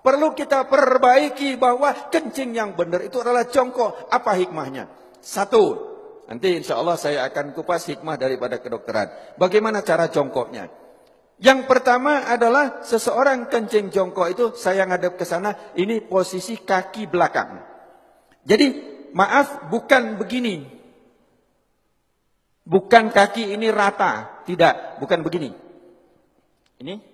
Perlu kita perbaiki bahwa kencing yang benar itu adalah jongkok. Apa hikmahnya? Satu, nanti insya Allah saya akan kupas hikmah daripada kedokteran. Bagaimana cara jongkoknya? Yang pertama adalah seseorang kencing jongkok itu, saya ngadep ke sana, ini posisi kaki belakang. Jadi maaf, bukan begini. Bukan kaki ini rata, tidak, bukan begini. Ini.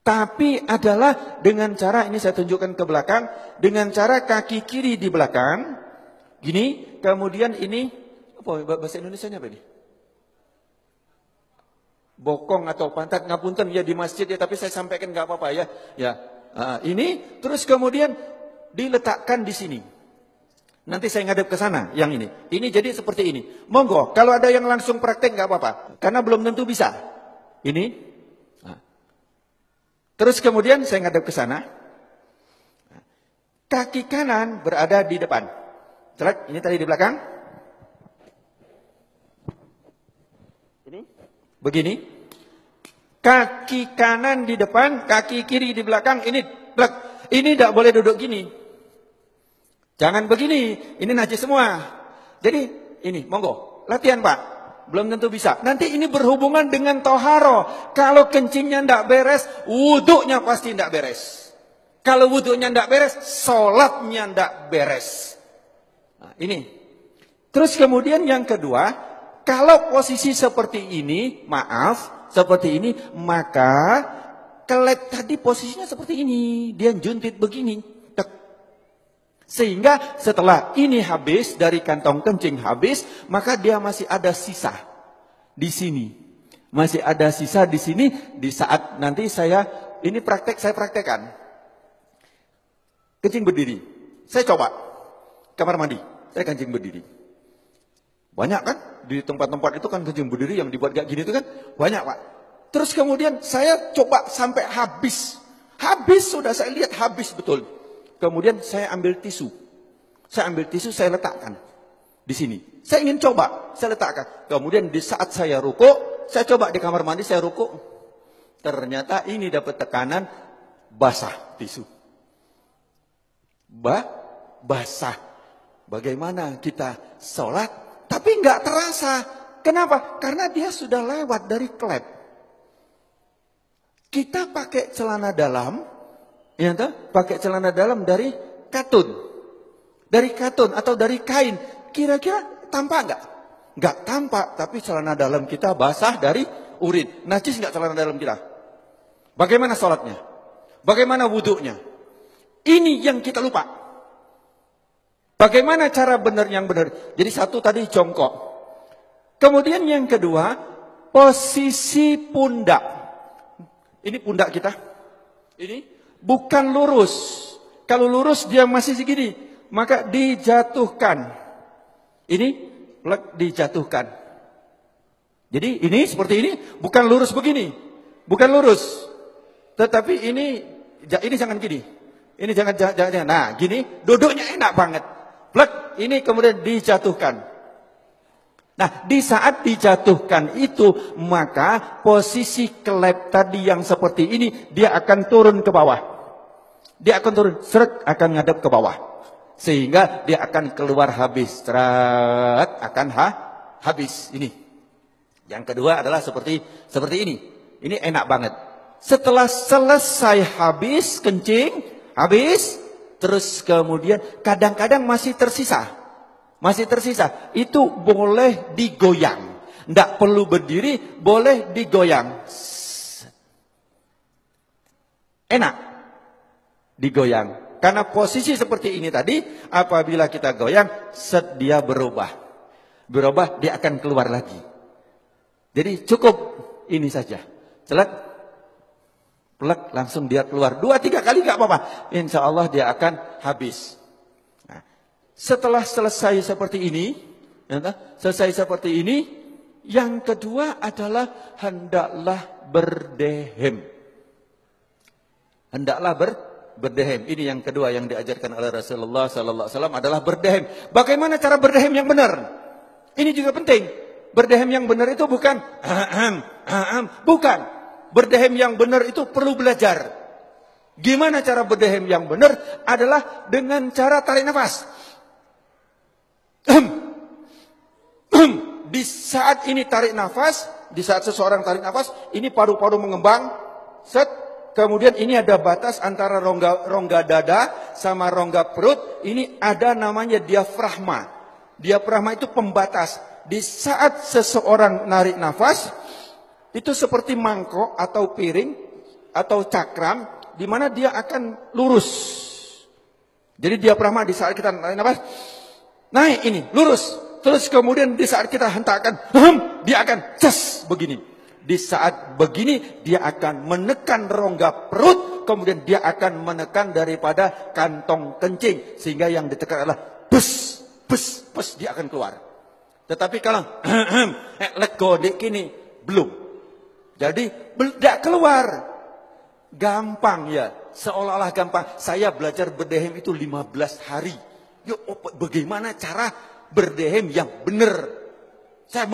Tapi adalah dengan cara, ini saya tunjukkan ke belakang, dengan cara kaki kiri di belakang, gini, kemudian ini, apa bahasa Indonesianya apa ini? Bokong atau pantat, ngapunten ya di masjid ya, tapi saya sampaikan nggak apa-apa ya. Ya, ini, terus kemudian diletakkan di sini. Nanti saya ngadep ke sana, yang ini. Ini jadi seperti ini. Monggo, kalau ada yang langsung praktek nggak apa-apa, karena belum tentu bisa. Ini. Terus kemudian saya ngadep ke sana. Kaki kanan berada di depan. Celak, ini tadi di belakang. Ini begini. Kaki kanan di depan, kaki kiri di belakang. Ini tidak boleh duduk gini. Jangan begini. Ini najis semua. Jadi ini, monggo, latihan Pak. Belum tentu bisa. Nanti ini berhubungan dengan toharo. Kalau kencingnya tidak beres, wuduknya pasti tidak beres. Kalau wuduknya tidak beres, sholatnya tidak beres. Nah, ini. Terus kemudian yang kedua, kalau posisi seperti ini, maaf, seperti ini, maka kelet tadi posisinya seperti ini. Dia juntit begini. Sehingga setelah ini habis, dari kantong kencing habis, maka dia masih ada sisa di sini. Masih ada sisa di sini, di saat nanti saya praktekkan. Kencing berdiri. Saya coba. Kamar mandi, saya kencing berdiri. Banyak kan? Di tempat-tempat itu kan kencing berdiri yang dibuat kayak gini itu kan banyak Pak. Terus kemudian saya coba sampai habis. Habis sudah saya lihat habis betul. Kemudian saya ambil tisu. Saya letakkan di sini. Saya ingin coba, saya letakkan. Kemudian di saat saya rukuk, saya coba di kamar mandi, saya rukuk. Ternyata ini dapat tekanan basah tisu. Basah. Bagaimana kita sholat, tapi nggak terasa. Kenapa? Karena dia sudah lewat dari klep. Kita pakai celana dalam. Ya, pakai celana dalam dari katun. Dari katun atau dari kain. Kira-kira tampak enggak? Enggak tampak, tapi celana dalam kita basah dari urin. Najis enggak celana dalam kita? Bagaimana sholatnya? Bagaimana wuduknya? Ini yang kita lupa. Bagaimana cara benar yang benar? Jadi satu tadi jongkok. Kemudian yang kedua, posisi pundak. Ini pundak kita. Ini bukan lurus. Kalau lurus dia masih segini, maka dijatuhkan. Ini dijatuhkan. Jadi ini seperti ini, bukan lurus begini. Bukan lurus. Tetapi ini jangan gini. Ini jangan. Nah, gini duduknya enak banget. Ini kemudian dijatuhkan. Nah, di saat dijatuhkan itu, maka posisi kelep tadi yang seperti ini, dia akan turun ke bawah. Dia akan turun, akan ngadep ke bawah. Sehingga dia akan keluar habis. Akan habis. Ini. Yang kedua adalah seperti ini. Ini enak banget. Setelah selesai habis, kencing, habis. Terus kemudian kadang-kadang masih tersisa. Itu boleh digoyang. Tidak perlu berdiri, boleh digoyang. Enak digoyang. Karena posisi seperti ini tadi, apabila kita goyang, dia berubah. Dia akan keluar lagi. Jadi cukup ini saja. Langsung dia keluar. 2-3 kali gak apa-apa. Insya Allah dia akan habis. Nah, setelah selesai seperti ini, yang kedua adalah hendaklah berdehem. Berdehem. Ini yang kedua yang diajarkan oleh Rasulullah sallallahu alaihi wasallam adalah berdehem. Bagaimana cara berdehem yang benar? Ini juga penting. Berdehem yang benar itu bukan bukan. berdehem yang benar itu perlu belajar. Gimana cara berdehem yang benar? Adalah dengan cara tarik nafas. Di saat ini tarik nafas, di saat seseorang tarik nafas, ini paru-paru mengembang, set. Kemudian ini ada batas antara rongga dada sama rongga perut. Ini ada namanya diafragma. Diafragma itu pembatas. Di saat seseorang narik nafas, itu seperti mangkok atau piring atau cakram, di mana dia akan lurus. Jadi diafragma di saat kita narik nafas, naik ini, lurus. Terus kemudian di saat kita hentakkan, dia akan ces begini. Di saat begini dia akan menekan rongga perut, kemudian dia akan menekan daripada kantong kencing, sehingga yang ditekan adalah bus, bus, bus, dia akan keluar. Tetapi kalau lego dek kini belum, jadi tidak keluar, gampang ya, seolah-olah gampang. Saya belajar berdehem itu 15 hari. Yuk, bagaimana cara berdehem yang benar? Saya